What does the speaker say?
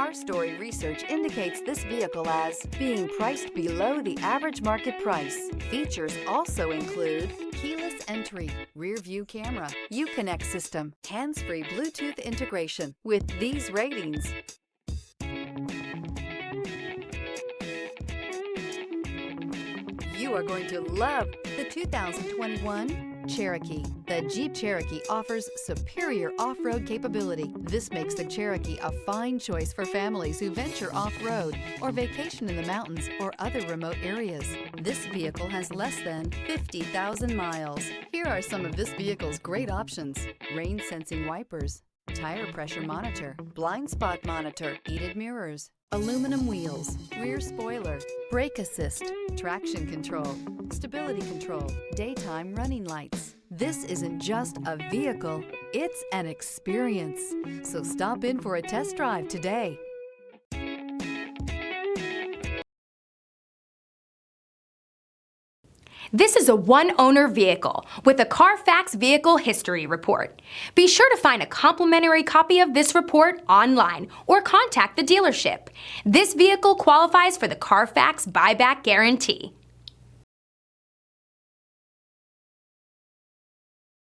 Car Story research indicates this vehicle as being priced below the average market price. Features also include keyless entry, rear view camera, Uconnect system, hands-free Bluetooth integration. With these ratings, you are going to love the 2021 Cherokee. The Jeep Cherokee offers superior off-road capability. This makes the Cherokee a fine choice for families who venture off-road or vacation in the mountains or other remote areas. This vehicle has less than 50,000 miles. Here are some of this vehicle's great options: rain-sensing wipers, tire pressure monitor, blind spot monitor, heated mirrors, aluminum wheels, rear spoiler, brake assist, traction control, stability control, daytime running lights. This isn't just a vehicle, it's an experience. So stop in for a test drive today. This is a one-owner vehicle with a Carfax Vehicle History Report. Be sure to find a complimentary copy of this report online or contact the dealership. This vehicle qualifies for the Carfax Buyback Guarantee.